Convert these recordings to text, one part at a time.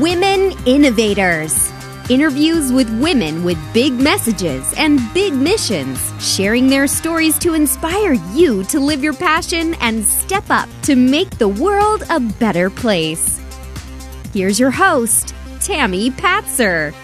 Women Innovators. Interviews with women with big messages and big missions, sharing their stories to inspire you to live your passion and step up to make the world a better place. Here's your host, Tami Patzer.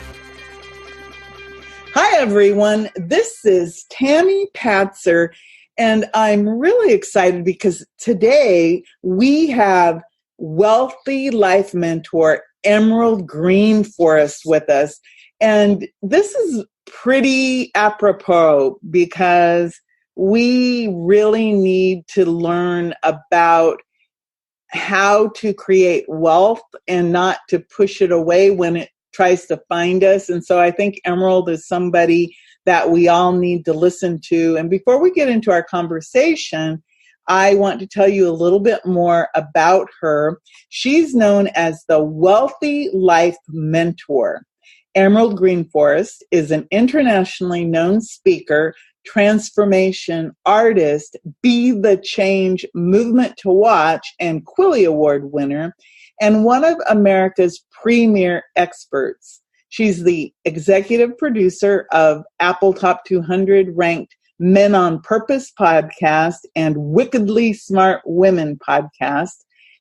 Hi, everyone. This is Tami Patzer, and I'm really excited because today we have wealthy life mentor Emerald GreenForest with us. And this is pretty apropos because we really need to learn about how to create wealth and not to push it away when it tries to find us. And so I think Emerald is somebody that we all need to listen to. And before we get into our conversation, I want to tell you a little bit more about her. She's known as the Wealthy Life Mentor. Emerald GreenForest is an internationally known speaker, transformation artist, Be the Change Movement to Watch, and Quilly Award winner, and one of America's premier experts. She's the executive producer of Apple Top 200 ranked Men on Purpose podcast and Wickedly Smart Women podcast.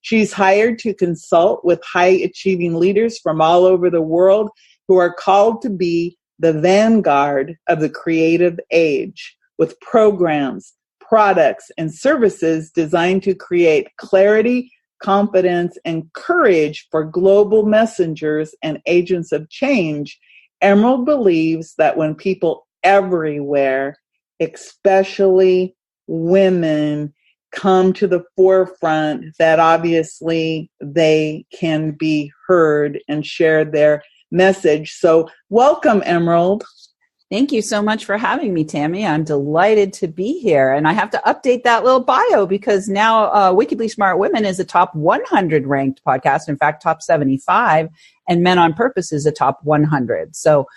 She's hired to consult with high-achieving leaders from all over the world who are called to be the vanguard of the creative age, with programs, products, and services designed to create clarity, confidence, and courage for global messengers and agents of change. Emerald believes that when people everywhere, especially women, come to the forefront, that obviously they can be heard and share their message. So welcome, Emerald. Thank you so much for having me, Tami. I'm delighted to be here. And I have to update that little bio because now Wickedly Smart Women is a top 100 ranked podcast. In fact, top 75. And Men on Purpose is a top 100. So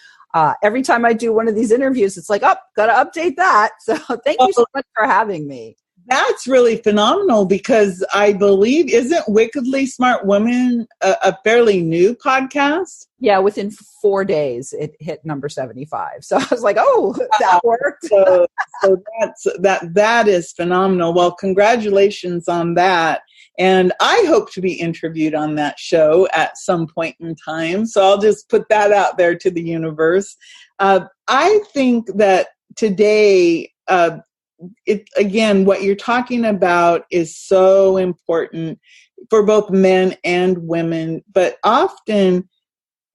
every time I do one of these interviews, it's like, got to update that. So thank you so much for having me. That's really phenomenal because I believe, isn't Wickedly Smart Women a fairly new podcast? Yeah, within 4 days, it hit number 75. So I was like, that worked. so that is phenomenal. Well, congratulations on that. And I hope to be interviewed on that show at some point in time. So I'll just put that out there to the universe. I think that today, again, what you're talking about is so important for both men and women, but often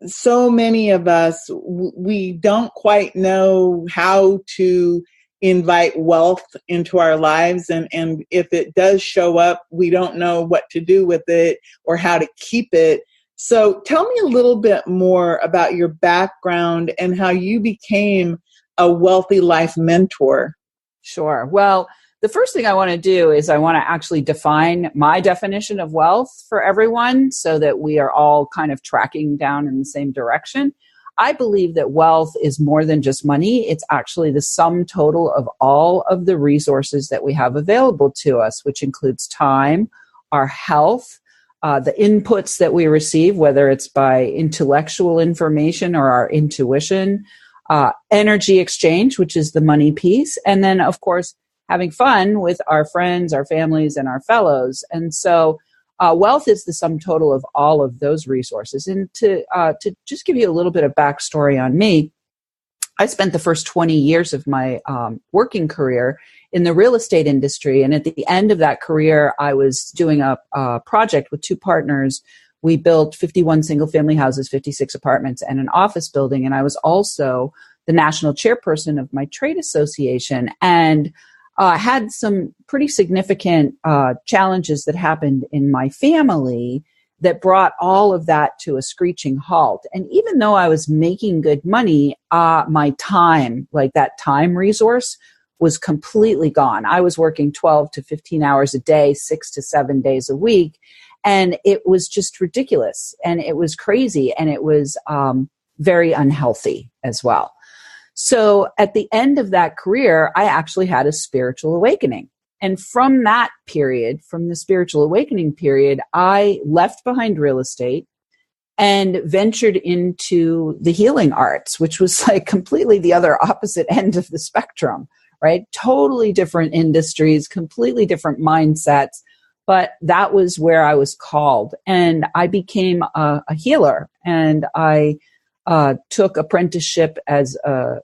so many of us, we don't quite know how to invite wealth into our lives. And if it does show up, we don't know what to do with it or how to keep it. So tell me a little bit more about your background and how you became a wealthy life mentor. Sure. Well, the first thing I want to do is I want to actually define my definition of wealth for everyone so that we are all kind of tracking down in the same direction. I believe that wealth is more than just money. It's actually the sum total of all of the resources that we have available to us, which includes time, our health, the inputs that we receive, whether it's by intellectual information or our intuition, energy exchange, which is the money piece, and then, of course, having fun with our friends, our families, and our fellows. And so wealth is the sum total of all of those resources. And to just give you a little bit of backstory on me, I spent the first 20 years of my working career in the real estate industry. And at the end of that career, I was doing a project with two partners. We built 51 single-family houses, 56 apartments, and an office building. And I was also the national chairperson of my trade association and had some pretty significant challenges that happened in my family that brought all of that to a screeching halt. And even though I was making good money, my time, like that time resource, was completely gone. I was working 12 to 15 hours a day, 6 to 7 days a week. And it was just ridiculous. And it was crazy. And it was very unhealthy as well. So at the end of that career, I actually had a spiritual awakening. And from that period, from the spiritual awakening period, I left behind real estate and ventured into the healing arts, which was like completely the other opposite end of the spectrum, right? Totally different industries, completely different mindsets. But that was where I was called. And I became a healer. And I took apprenticeship as a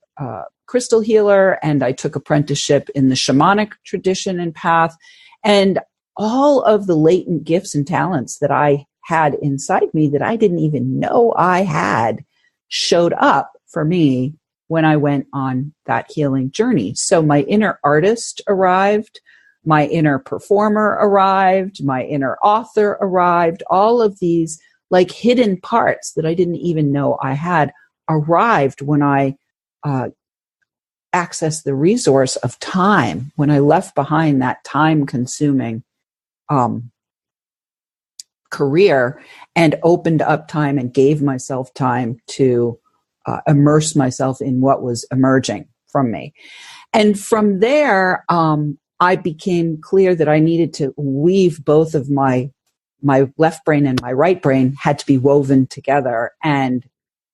crystal healer, and I took apprenticeship in the shamanic tradition and path. And all of the latent gifts and talents that I had inside me that I didn't even know I had showed up for me when I went on that healing journey. So my inner artist arrived, my inner performer arrived, my inner author arrived. All of these like hidden parts that I didn't even know I had arrived when I accessed the resource of time, when I left behind that time-consuming career and opened up time and gave myself time to immerse myself in what was emerging from me. And from there, I became clear that I needed to weave both of my left brain and my right brain had to be woven together, and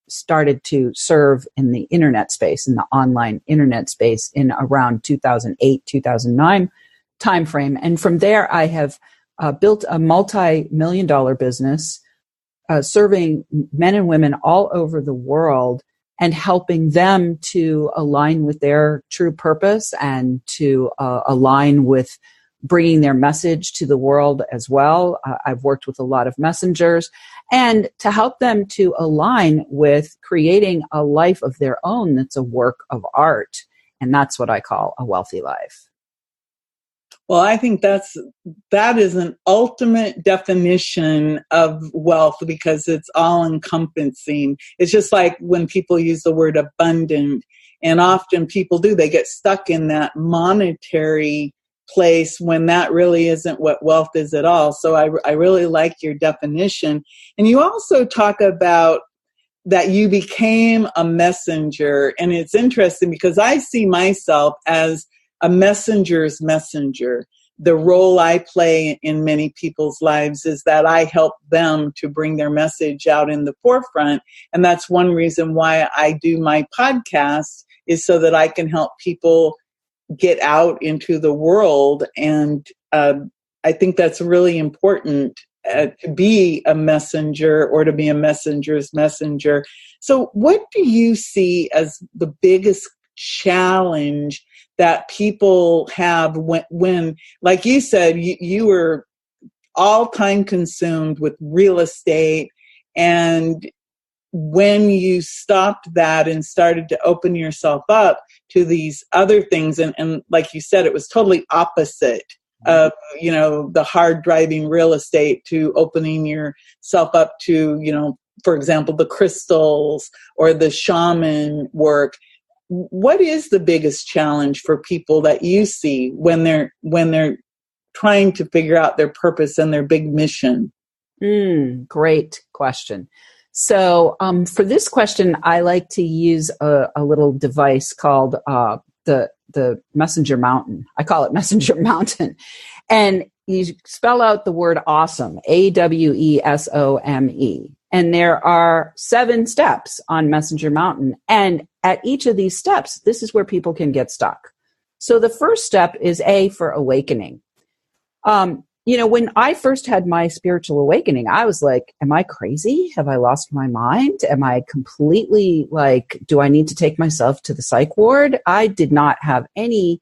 started to serve in the internet space, in the online internet space in around 2008, 2009 timeframe. And from there, I have built a multi-million-dollar business serving men and women all over the world and helping them to align with their true purpose and to align with bringing their message to the world as well. I've worked with a lot of messengers, and to help them to align with creating a life of their own that's a work of art. And that's what I call a wealthy life. Well, I think that is an ultimate definition of wealth, because it's all encompassing. It's just like when people use the word abundant, and often people do, they get stuck in that monetary place when that really isn't what wealth is at all. So I really like your definition. And you also talk about that you became a messenger. And it's interesting because I see myself as a messenger's messenger. The role I play in many people's lives is that I help them to bring their message out in the forefront. And that's one reason why I do my podcast, is so that I can help people get out into the world. And I think that's really important, to be a messenger, or to be a messenger's messenger. So what do you see as the biggest challenge that people have when like you said, you were all time consumed with real estate, and when you stopped that and started to open yourself up to these other things, and like you said, it was totally opposite of, the hard driving real estate, to opening yourself up to, for example, the crystals or the shaman work. What is the biggest challenge for people that you see when they're trying to figure out their purpose and their big mission? Great question. So for this question, I like to use a little device called the Messenger Mountain. I call it Messenger Mountain. And you spell out the word awesome, AWESOME. And there are 7 steps on Messenger Mountain. And at each of these steps, this is where people can get stuck. So the first step is A, for awakening. When I first had my spiritual awakening, I was like, am I crazy? Have I lost my mind? Am I completely do I need to take myself to the psych ward? I did not have any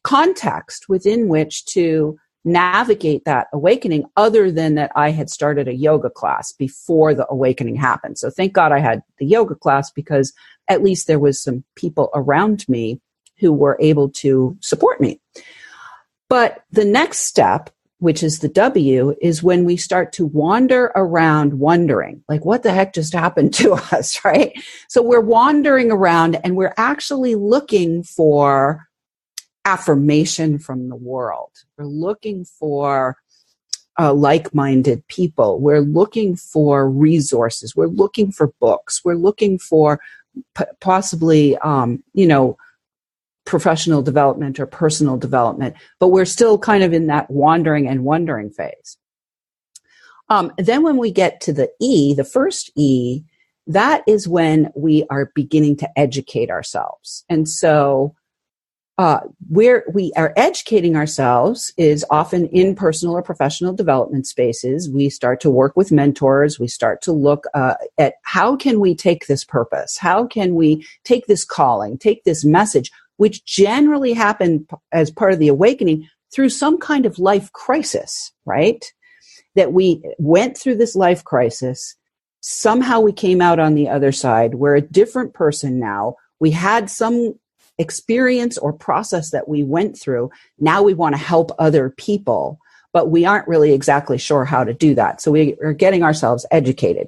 context within which to navigate that awakening, other than that I had started a yoga class before the awakening happened. So thank God I had the yoga class, because at least there was some people around me who were able to support me. But the next step, which is the W, is when we start to wander around wondering, what the heck just happened to us, right? So we're wandering around and we're actually looking for affirmation from the world. We're looking for like-minded people. We're looking for resources. We're looking for books. We're looking for possibly, professional development or personal development, but we're still kind of in that wandering and wondering phase. Then when we get to the E, the first E, that is when we are beginning to educate ourselves. And so where we are educating ourselves is often in personal or professional development spaces. We start to work with mentors. We start to look at how can we take this purpose? How can we take this calling, take this message, which generally happen as part of the awakening through some kind of life crisis, right? That we went through this life crisis. Somehow we came out on the other side. We're a different person now. We had some experience or process that we went through. Now we want to help other people, but we aren't really exactly sure how to do that. So we are getting ourselves educated.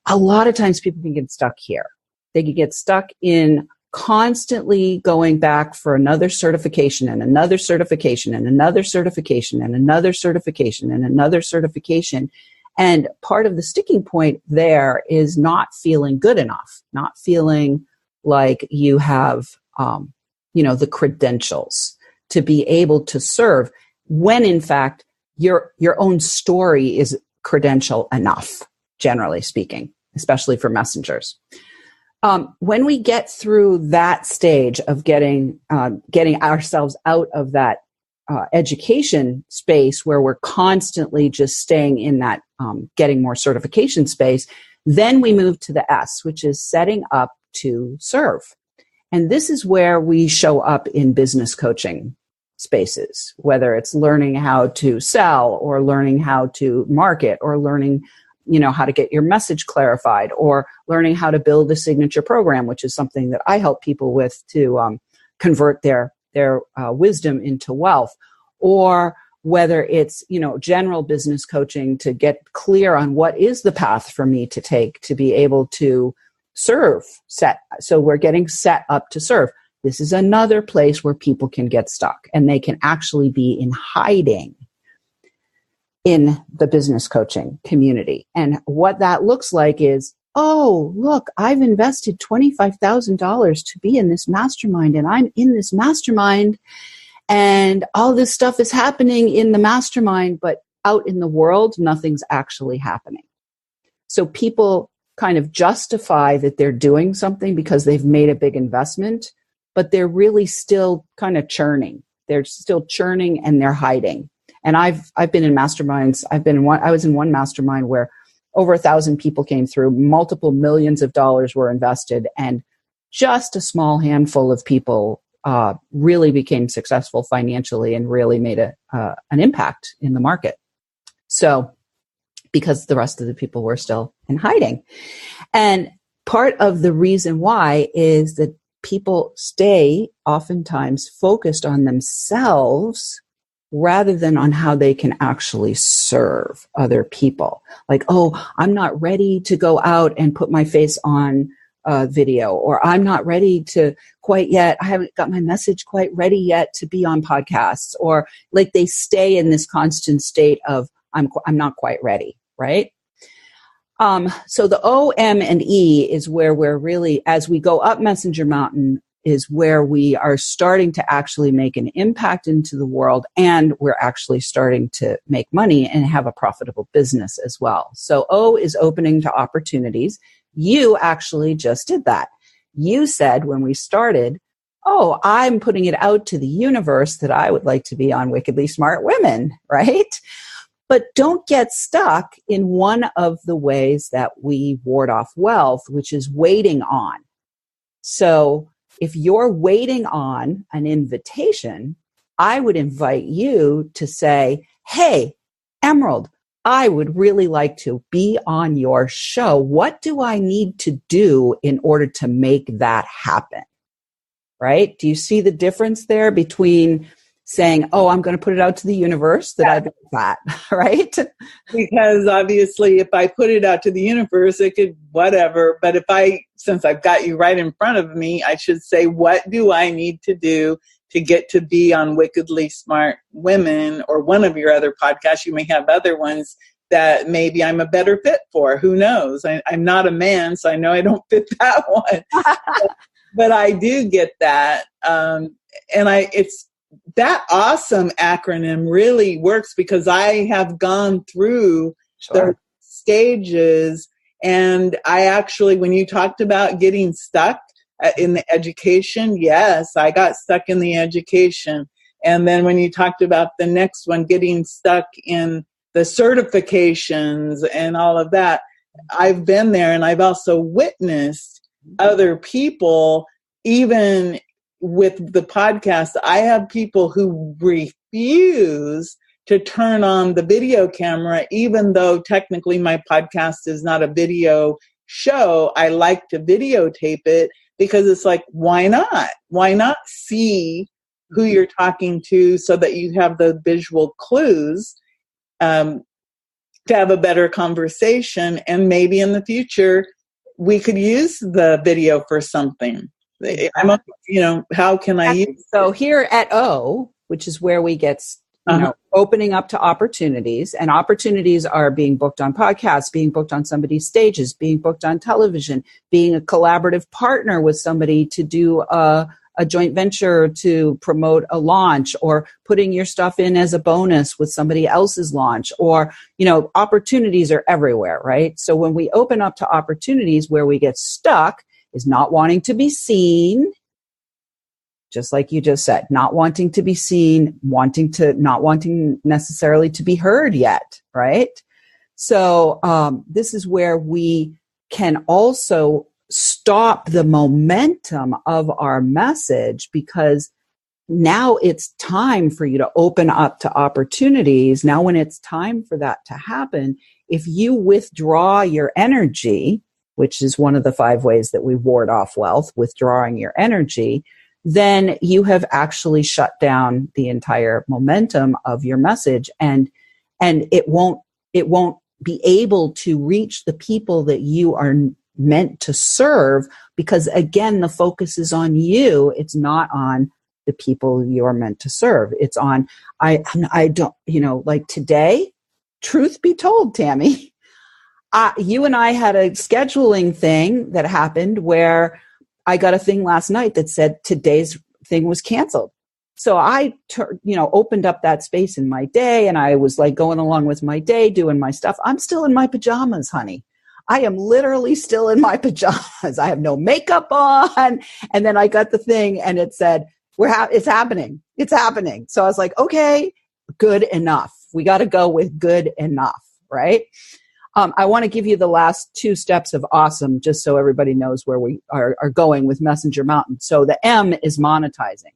A lot of times people can get stuck here. They can get stuck in constantly going back for another certification and another certification and another certification and another certification and another certification. And part of the sticking point there is not feeling good enough, not feeling like you have the credentials to be able to serve, when in fact your own story is credential enough, generally speaking, especially for messengers. When we get through that stage of getting ourselves out of that education space where we're constantly just staying in that getting more certification space, then we move to the S, which is setting up to serve. And this is where we show up in business coaching spaces, whether it's learning how to sell or learning how to market or learning, how to get your message clarified or learning how to build a signature program, which is something that I help people with to convert their wisdom into wealth, or whether it's, general business coaching to get clear on what is the path for me to take to be able to serve So we're getting set up to serve. This is another place where people can get stuck and they can actually be in hiding in the business coaching community. And what that looks like is, oh, look, I've invested $25,000 to be in this mastermind and I'm in this mastermind and all this stuff is happening in the mastermind, but out in the world, nothing's actually happening. So people kind of justify that they're doing something because they've made a big investment, but they're really still kind of churning. They're still churning and they're hiding. And I've been in masterminds. I was in one mastermind where over 1,000 people came through, multiple millions of dollars were invested, and just a small handful of people really became successful financially and really made an impact in the market. So, because the rest of the people were still in hiding. And part of the reason why is that people stay oftentimes focused on themselves rather than on how they can actually serve other people. Like, oh, I'm not ready to go out and put my face on video, or I'm not ready to quite yet. I haven't got my message quite ready yet to be on podcasts, or like they stay in this constant state of I'm not quite ready, right? So the O, M, and E is where we're really, as we go up Messenger Mountain, is where we are starting to actually make an impact into the world, and we're actually starting to make money and have a profitable business as well. So O is opening to opportunities. You actually just did that. You said when we started, oh, I'm putting it out to the universe that I would like to be on Wickedly Smart Women, right? But don't get stuck in one of the ways that we ward off wealth, which is waiting on. So if you're waiting on an invitation, I would invite you to say, hey, Emerald, I would really like to be on your show. What do I need to do in order to make that happen? Right? Do you see the difference there between saying, oh, I'm going to put it out to the universe that I've done that, right? Because obviously if I put it out to the universe, it could whatever. But since I've got you right in front of me, I should say, what do I need to do to get to be on Wickedly Smart Women, or one of your other podcasts? You may have other ones that maybe I'm a better fit for. Who knows? I'm not a man, so I know I don't fit that one. But I do get that. It's that awesome acronym really works because I have gone through the stages. And I actually, when you talked about getting stuck in the education, yes, I got stuck in the education. And then when you talked about the next one, getting stuck in the certifications and all of that, I've been there, and I've also witnessed other people, even with the podcast. I have people who refuse to turn on the video camera, even though technically my podcast is not a video show. I like to videotape it because it's like, why not? Why not see who you're talking to so that you have the visual clues to have a better conversation? And maybe in the future, we could use the video for something. How can I use So here at O, which is where we get opening up to opportunities, and opportunities are being booked on podcasts, being booked on somebody's stages, being booked on television, being a collaborative partner with somebody to do a joint venture to promote a launch, or putting your stuff in as a bonus with somebody else's launch, or, opportunities are everywhere, right? So when we open up to opportunities, where we get stuck is not wanting to be seen. Just like you just said, not wanting to be seen, not wanting necessarily to be heard yet, right? So this is where we can also stop the momentum of our message, because now it's time for you to open up to opportunities. Now, when it's time for that to happen, if you withdraw your energy, which is one of the 5 ways that we ward off wealth, withdrawing your energy, then you have actually shut down the entire momentum of your message, and it won't be able to reach the people that you are meant to serve, because again, the focus is on you. It's not on the people you are meant to serve. It's on, I don't, like today, truth be told, Tami, you and I had a scheduling thing that happened where I got a thing last night that said today's thing was canceled. So I, opened up that space in my day, and I was like going along with my day, doing my stuff. I'm still in my pajamas, honey. I am literally still in my pajamas. I have no makeup on. And then I got the thing and it said, it's happening. It's happening. So I was like, okay, good enough. We got to go with good enough, right? I want to give you the last 2 steps of awesome, just so everybody knows where we are going with Messenger Mountain. So the M is monetizing.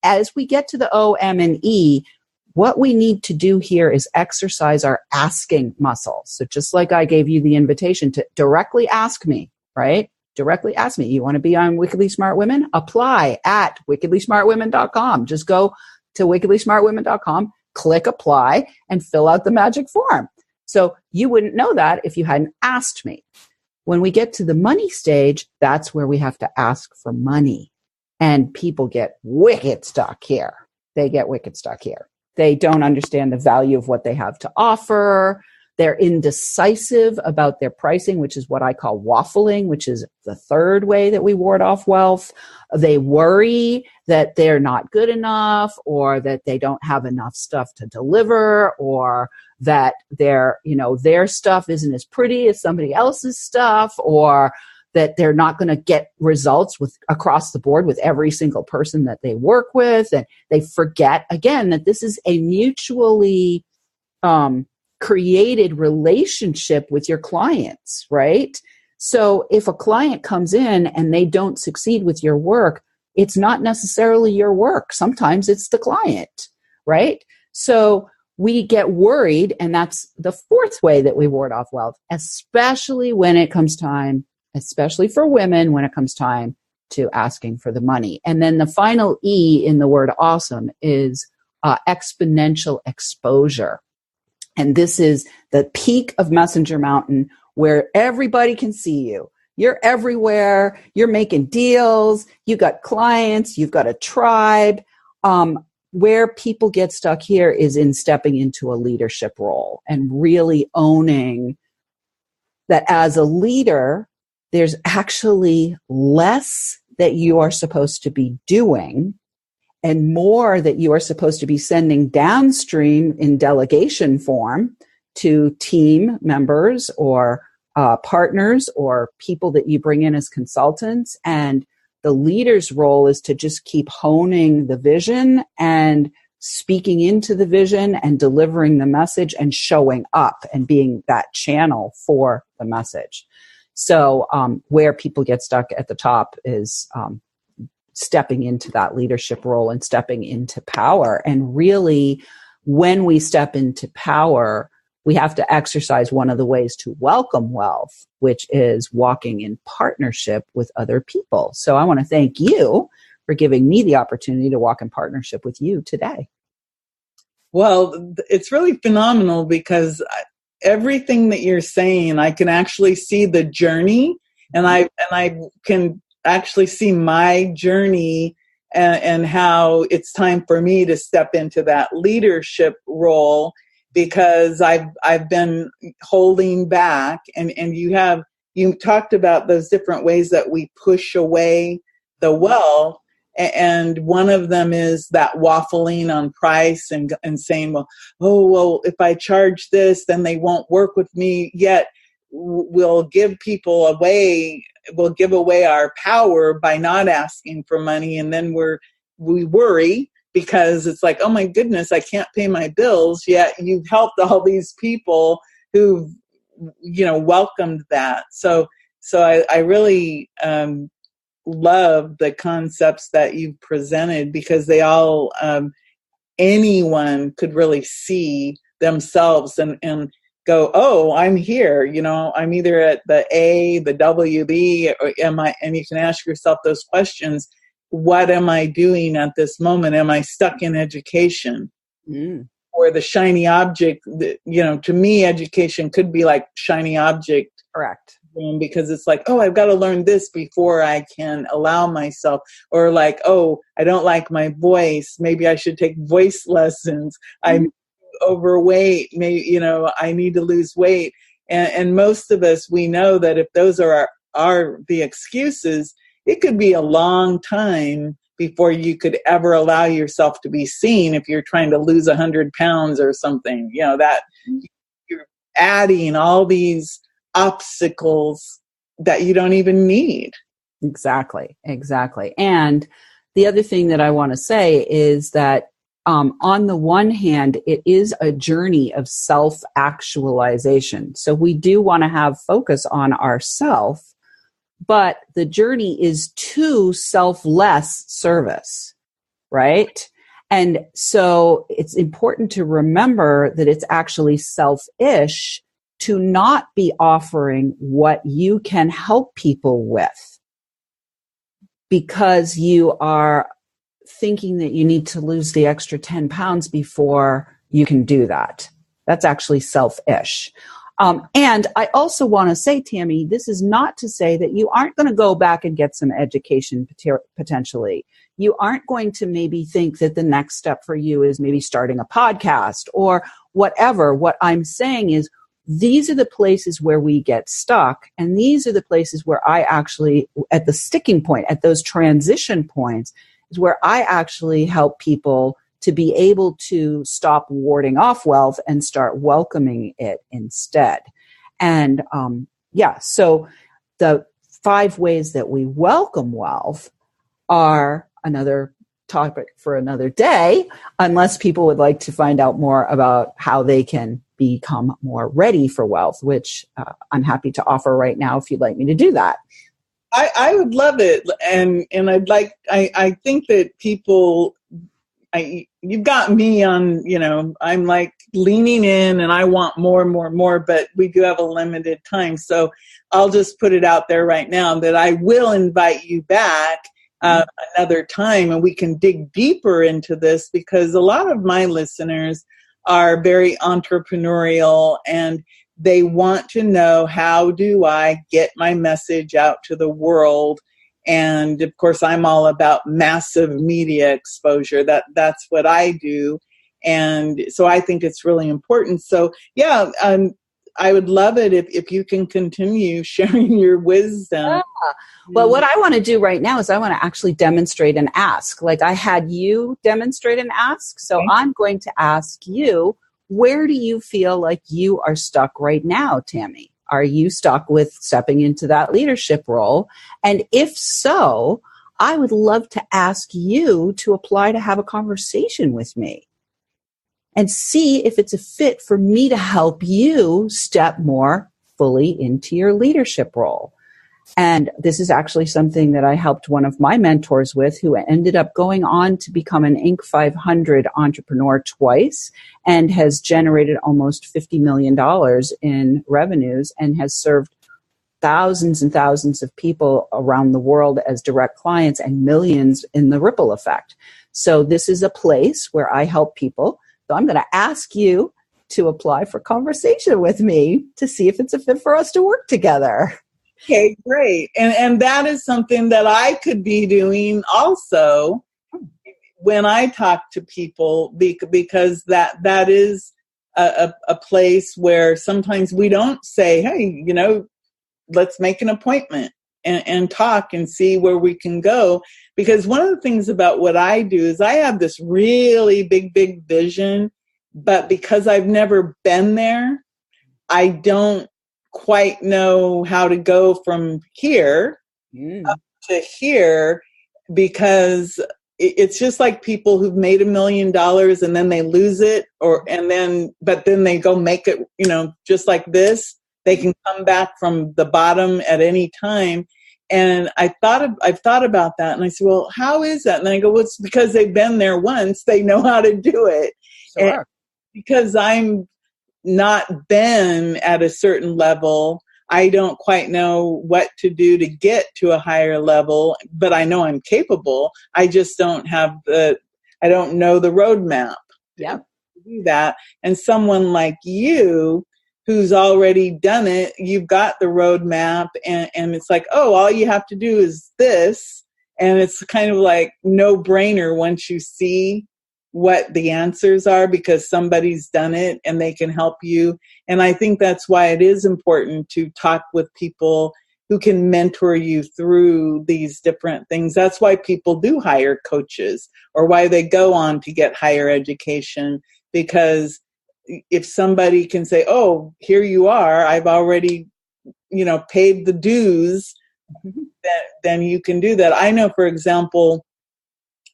As we get to the O, M, and E, what we need to do here is exercise our asking muscle. So just like I gave you the invitation to directly ask me, right? Directly ask me. You want to be on Wickedly Smart Women? Apply at wickedlysmartwomen.com. Just go to wickedlysmartwomen.com, click apply, and fill out the magic form. So you wouldn't know that if you hadn't asked me. When we get to the money stage, that's where we have to ask for money. And people get wicked stuck here. They get wicked stuck here. They don't understand the value of what they have to offer. They're indecisive about their pricing, which is what I call waffling, which is the 3rd way that we ward off wealth. They worry that they're not good enough, or that they don't have enough stuff to deliver, or that their stuff isn't as pretty as somebody else's stuff, or that they're not going to get results across the board with every single person that they work with. And they forget, again, that this is a mutually created relationship with your clients, right? So if a client comes in and they don't succeed with your work, it's not necessarily your work. Sometimes it's the client, right? So we get worried, and that's the 4th way that we ward off wealth, especially when it comes time, especially for women, when it comes time to asking for the money. And then the final E in the word awesome is exponential exposure. And this is the peak of Messenger Mountain, where everybody can see you. You're everywhere. You're making deals. You got clients. You've got a tribe. Where people get stuck here is in stepping into a leadership role and really owning that as a leader, there's actually less that you are supposed to be doing and more that you are supposed to be sending downstream in delegation form to team members or partners or people that you bring in as consultants. And the leader's role is to just keep honing the vision and speaking into the vision and delivering the message and showing up and being that channel for the message. So where people get stuck at the top is stepping into that leadership role and stepping into power. And really, when we step into power, we have to exercise one of the ways to welcome wealth, which is walking in partnership with other people. So I want to thank you for giving me the opportunity to walk in partnership with you today. Well, it's really phenomenal because everything that you're saying, I can actually see the journey, and I can actually see my journey and how it's time for me to step into that leadership role, because I've been holding back, and you talked about those different ways that we push away the wealth. And one of them is that waffling on price and saying, well, if I charge this, then they won't work with me. Yet we'll give away our power by not asking for money. And then we worry because it's like, oh my goodness, I can't pay my bills. Yet you've helped all these people who've, welcomed that. So I really, love the concepts that you've presented, because they all, anyone could really see themselves and go, oh, I'm here, I'm either at the A, the W, the, or am I, and you can ask yourself those questions. What am I doing at this moment? Am I stuck in education? Or the shiny object? To me, education could be like shiny object. Correct. Because it's like, oh, I've got to learn this before I can allow myself. Or like, oh, I don't like my voice. Maybe I should take voice lessons. I'm overweight. Maybe, I need to lose weight. And most of us, we know that if those are the excuses, it could be a long time before you could ever allow yourself to be seen if you're trying to lose 100 pounds or something. That you're adding all these obstacles that you don't even need. Exactly. And the other thing that I want to say is that on the one hand, it is a journey of self-actualization. So we do want to have focus on ourself, but the journey is to selfless service, right? And so it's important to remember that it's actually selfish to not be offering what you can help people with, because you are thinking that you need to lose the extra 10 pounds before you can do that. That's actually selfish. And I also want to say, Tami, this is not to say that you aren't going to go back and get some education potentially. You aren't going to maybe think that the next step for you is maybe starting a podcast or whatever. What I'm saying is, these are the places where we get stuck. And these are the places where I actually, at the sticking point, at those transition points, is where I actually help people to be able to stop warding off wealth and start welcoming it instead. And so the 5 ways that we welcome wealth are another topic for another day, unless people would like to find out more about how they can become more ready for wealth, which I'm happy to offer right now if you'd like me to do that. I would love it. And I think that people, you've got me on, I'm like leaning in and I want more, but we do have a limited time. So I'll just put it out there right now that I will invite you back another time, and we can dig deeper into this, because a lot of my listeners are very entrepreneurial and they want to know, how do I get my message out to the world? And of course, I'm all about massive media exposure. That's what I do. And so I think it's really important. So yeah, I would love it if you can continue sharing your wisdom. Well, what I want to do right now is I want to actually demonstrate and ask. Like I had you demonstrate and ask. So I'm going to ask you, Where do you feel like you are stuck right now, Tami? Are you stuck with stepping into that leadership role? And if so, I would love to ask you to apply to have a conversation with me and see if it's a fit for me to help you step more fully into your leadership role. And this is actually something that I helped one of my mentors with, who ended up going on to become an Inc. 500 entrepreneur twice and has generated almost $50 million in revenues and has served thousands and thousands of people around the world as direct clients and millions in the ripple effect. So this is a place where I help people. So I'm going to ask you to apply for conversation with me to see if it's a fit for us to work together. Okay, great. And that is something that I could be doing also when I talk to people, because that is a place where sometimes we don't say, hey, let's make an appointment and talk and see where we can go. Because one of the things about what I do is I have this really big vision, but because I've never been there, I don't quite know how to go from here up to here, because it's just like people who've made $1 million and then they lose it, but then they go make it, just like this. They can come back from the bottom at any time. And I've thought about that, and I said, well, how is that? And I go, well, it's because they've been there once. They know how to do it. Sure. And because I'm not been at a certain level, I don't quite know what to do to get to a higher level, but I know I'm capable. I just don't I don't know the roadmap. Yeah. To do that. And someone like you, who's already done it, you've got the roadmap, and it's like, oh, all you have to do is this. And it's kind of like no brainer once you see what the answers are, because somebody's done it and they can help you. And I think that's why it is important to talk with people who can mentor you through these different things. That's why people do hire coaches, or why they go on to get higher education, because if somebody can say, oh, here you are, I've already, paid the dues, then you can do that. I know, for example,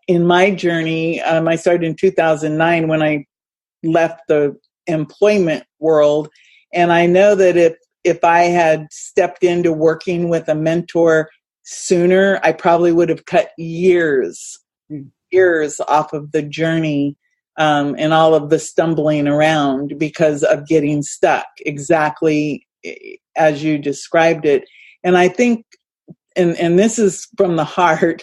in my journey, I started in 2009 when I left the employment world. And I know that if I had stepped into working with a mentor sooner, I probably would have cut years off of the journey, and all of the stumbling around because of getting stuck, exactly as you described it. And I think, and this is from the heart,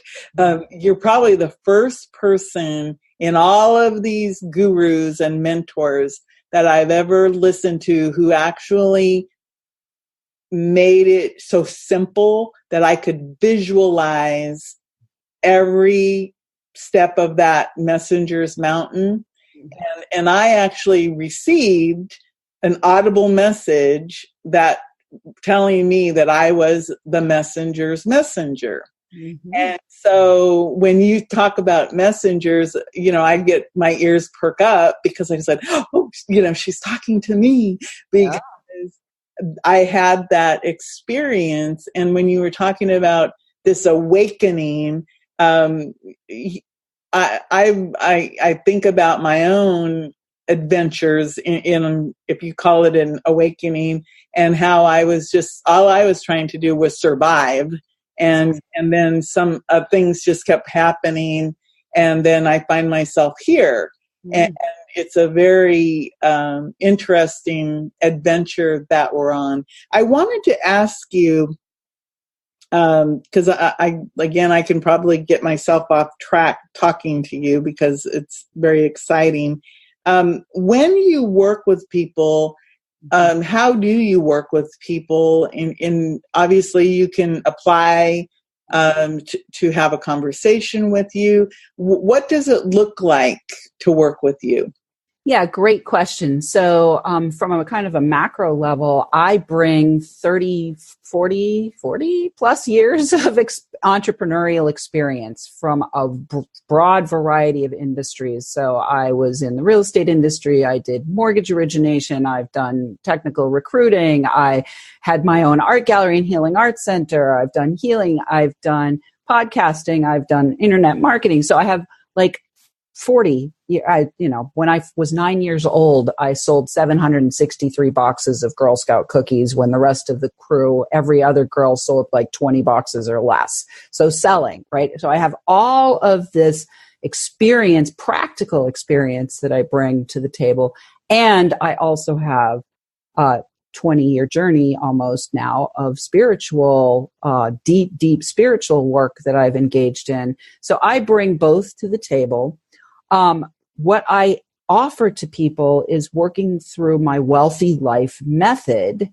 you're probably the first person in all of these gurus and mentors that I've ever listened to who actually made it so simple that I could visualize every step of that messenger's mountain. And I actually received an audible message that telling me that I was the messenger's messenger. Mm-hmm. And so when you talk about messengers, I get my ears perk up, because I said, oh, she's talking to me, because I had that experience. And when you were talking about this awakening, I think about my own adventures in if you call it an awakening, and how all I was trying to do was survive. And then some things just kept happening. And then I find myself here. Mm-hmm. And it's a very interesting adventure that we're on. I wanted to ask you, because I can probably get myself off track talking to you, because it's very exciting. When you work with people, how do you work with people? In obviously, you can apply to have a conversation with you. What does it look like to work with you? Yeah, great question. So from a kind of a macro level, I bring 30, 40 plus years of entrepreneurial experience from a broad variety of industries. So I was in the real estate industry. I did mortgage origination. I've done technical recruiting. I had my own art gallery and healing arts center. I've done healing. I've done podcasting. I've done internet marketing. So I have like 40. When I was 9 years old, I sold 763 boxes of Girl Scout cookies when the rest of the crew, every other girl, sold like 20 boxes or less. So selling, right? So I have all of this experience, practical experience that I bring to the table. And I also have a 20-year journey almost now of spiritual, deep spiritual work that I've engaged in. So I bring both to the table. What I offer to people is working through my Wealthy Life method.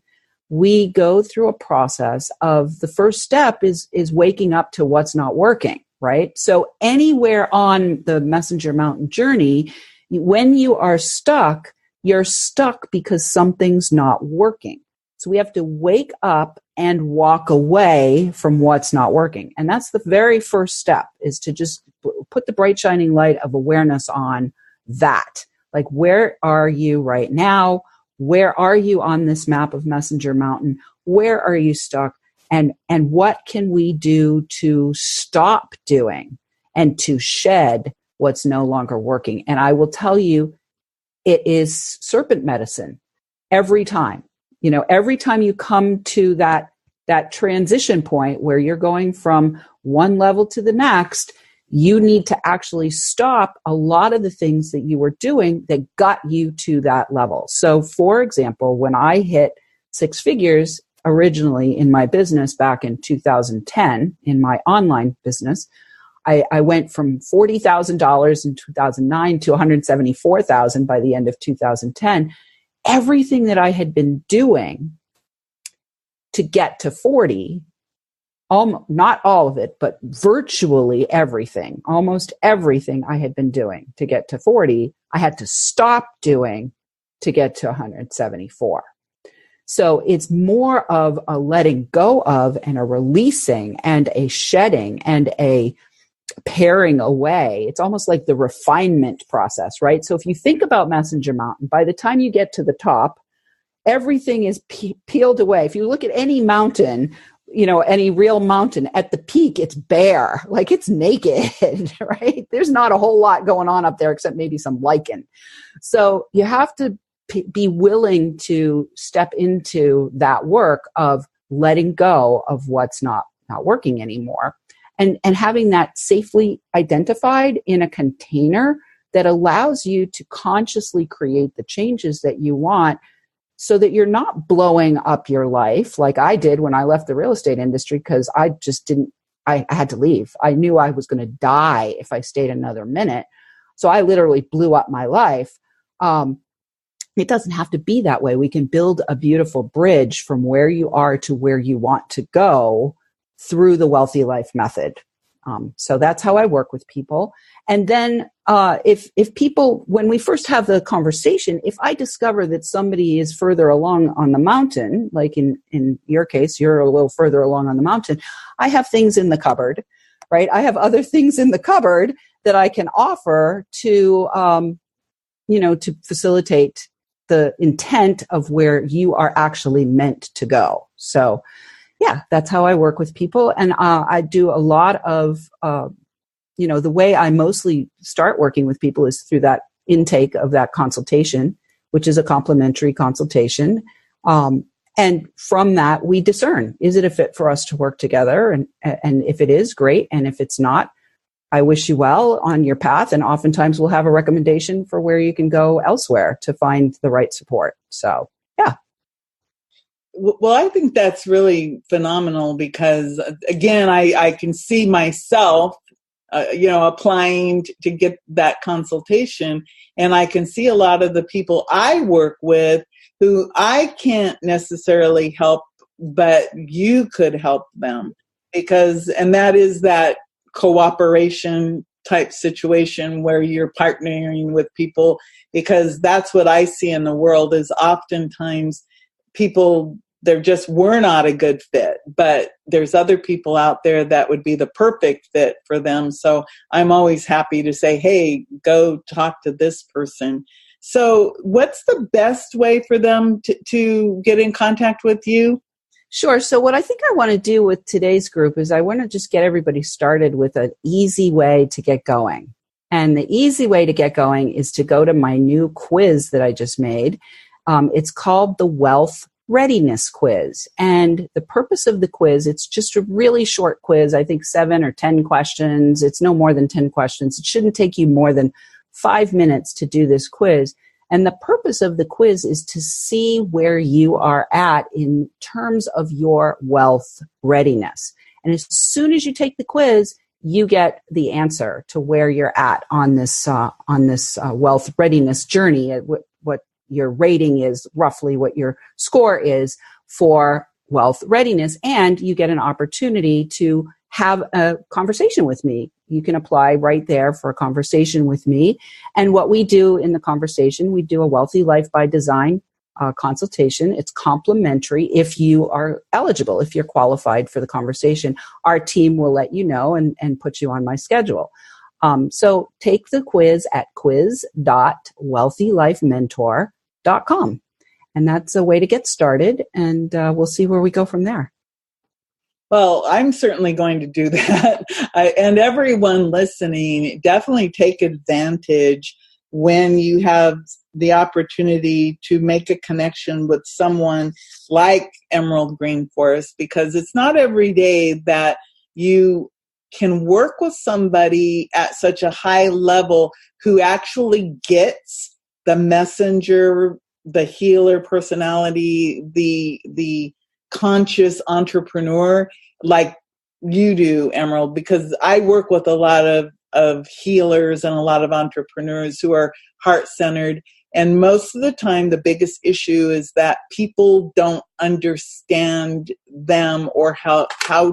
We go through a process of the first step is waking up to what's not working, right? So anywhere on the Messenger Mountain journey, when you are stuck, you're stuck because something's not working. So we have to wake up and walk away from what's not working. And that's the very first step, is to just put the bright shining light of awareness on that. Like, where are you right now? Where are you on this map of Messenger Mountain? Where are you stuck? And what can we do to stop doing and to shed what's no longer working? And I will tell you, it is serpent medicine every time. Every time you come to that transition point where you're going from one level to the next, you need to actually stop a lot of the things that you were doing that got you to that level. So, for example, when I hit 6 figures originally in my business back in 2010, in my online business, I went from $40,000 in 2009 to $174,000 by the end of 2010. Everything that I had been doing to get to 40, not all of it, but virtually everything, almost everything I had been doing to get to 40, I had to stop doing to get to 174. So it's more of a letting go of and a releasing and a shedding and a paring away. It's almost like the refinement process, right? So if you think about Messenger Mountain, by the time you get to the top, everything is peeled away. If you look at any mountain, any real mountain, at the peak, it's bare, like it's naked, right? There's not a whole lot going on up there except maybe some lichen. So you have to be willing to step into that work of letting go of what's not working anymore. And having that safely identified in a container that allows you to consciously create the changes that you want, so that you're not blowing up your life like I did when I left the real estate industry, because I had to leave. I knew I was going to die if I stayed another minute. So I literally blew up my life. It doesn't have to be that way. We can build a beautiful bridge from where you are to where you want to go through the Wealthy Life method. So that's how I work with people. And then if people, when we first have the conversation, if I discover that somebody is further along on the mountain, like in your case, you're a little further along on the mountain, I have things in the cupboard, right? I have other things in the cupboard that I can offer to, to facilitate the intent of where you are actually meant to go. So yeah, that's how I work with people. And I do a lot of, the way I mostly start working with people is through that intake of that consultation, which is a complimentary consultation. And from that, we discern, is it a fit for us to work together? And if it is, great. And if it's not, I wish you well on your path. And oftentimes we'll have a recommendation for where you can go elsewhere to find the right support. So, yeah. Well, I think that's really phenomenal because, again, I can see myself, applying to get that consultation. And I can see a lot of the people I work with who I can't necessarily help, but you could help them and that is that cooperation type situation where you're partnering with people, because that's what I see in the world is oftentimes people, we're not a good fit, but there's other people out there that would be the perfect fit for them. So I'm always happy to say, hey, go talk to this person. So what's the best way for them to get in contact with you? Sure. So what I think I want to do with today's group is I want to just get everybody started with an easy way to get going. And the easy way to get going is to go to my new quiz that I just made. It's called the Wealth Readiness Quiz. And the purpose of the quiz, it's just a really short quiz, I think 7 or 10 questions. It's no more than 10 questions. It shouldn't take you more than 5 minutes to do this quiz. And the purpose of the quiz is to see where you are at in terms of your wealth readiness. And as soon as you take the quiz, you get the answer to where you're at on this wealth readiness journey. What your rating is, roughly what your score is for wealth readiness, and you get an opportunity to have a conversation with me. You can apply right there for a conversation with me. And what we do in the conversation, we do a Wealthy Life by Design consultation. It's complimentary if you are eligible, if you're qualified for the conversation. Our team will let you know and put you on my schedule. So take the quiz at quiz.wealthylifementor.com. And that's a way to get started, and we'll see where we go from there. Well, I'm certainly going to do that. And everyone listening, definitely take advantage when you have the opportunity to make a connection with someone like Emerald GreenForest, because it's not every day that you can work with somebody at such a high level who actually gets the messenger, the healer personality, the conscious entrepreneur like you do, Emerald, because I work with a lot of healers and a lot of entrepreneurs who are heart-centered. And most of the time, the biggest issue is that people don't understand them or how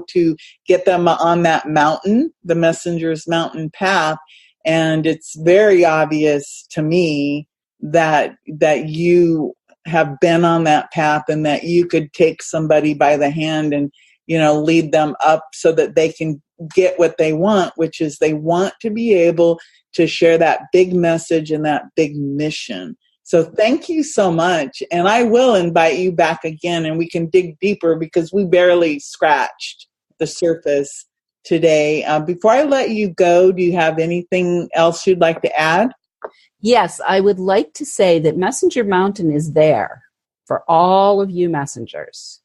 to get them on that mountain, the messenger's mountain path. And it's very obvious to me that you have been on that path, and that you could take somebody by the hand and, lead them up so that they can get what they want, which is they want to be able to share that big message and that big mission. So thank you so much. And I will invite you back again, and we can dig deeper, because we barely scratched the surface today. Before I let you go, do you have anything else you'd like to add? Yes, I would like to say that Messenger Mountain is there for all of you messengers.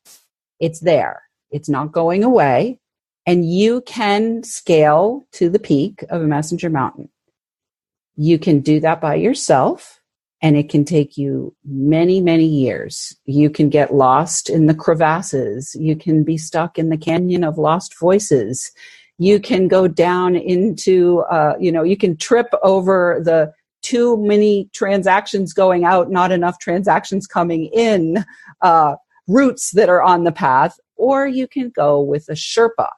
It's there. It's not going away. And you can scale to the peak of a Messenger Mountain. You can do that by yourself, and it can take you many, many years. You can get lost in the crevasses. You can be stuck in the canyon of lost voices. You can go down into, you can trip over the too many transactions going out, not enough transactions coming in, routes that are on the path, or you can go with a Sherpa.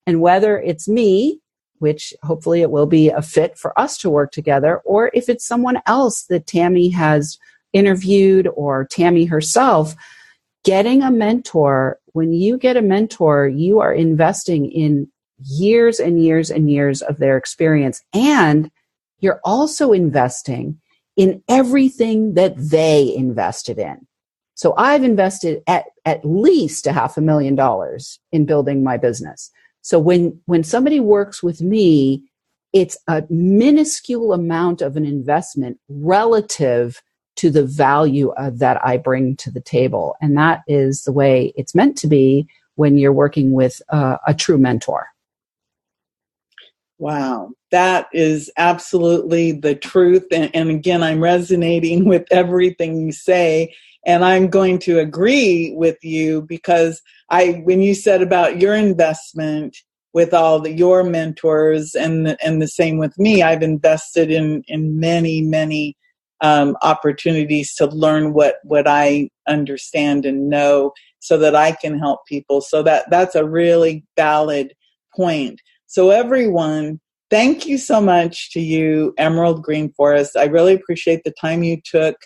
And whether it's me, which hopefully it will be a fit for us to work together, or if it's someone else that Tami has interviewed, or Tami herself, getting a mentor, when you get a mentor, you are investing in years and years and years of their experience, and you're also investing in everything that they invested in. So I've invested at least $500,000 in building my business. So when somebody works with me, it's a minuscule amount of an investment relative to the value that I bring to the table. And that is the way it's meant to be when you're working with a true mentor. Wow, that is absolutely the truth. And again, I'm resonating with everything you say. And I'm going to agree with you, because when you said about your investment with all your mentors, and the same with me, I've invested in many, many opportunities to learn what I understand and know, so that I can help people. So that's a really valid point. So everyone, Thank you so much to you, Emerald GreenForest. I really appreciate the time you took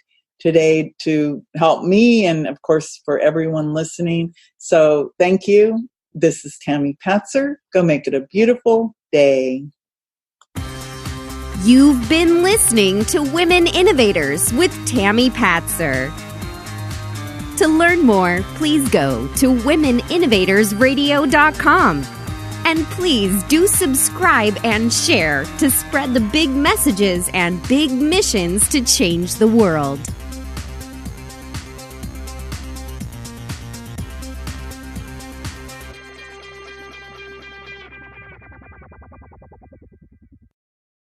today to help me and, of course, for everyone listening. So thank you. This is Tami Patzer. Go make it a beautiful day. You've been listening to Women Innovators with Tami Patzer. To learn more, please go to womeninnovatorsradio.com. And please do subscribe and share to spread the big messages and big missions to change the world.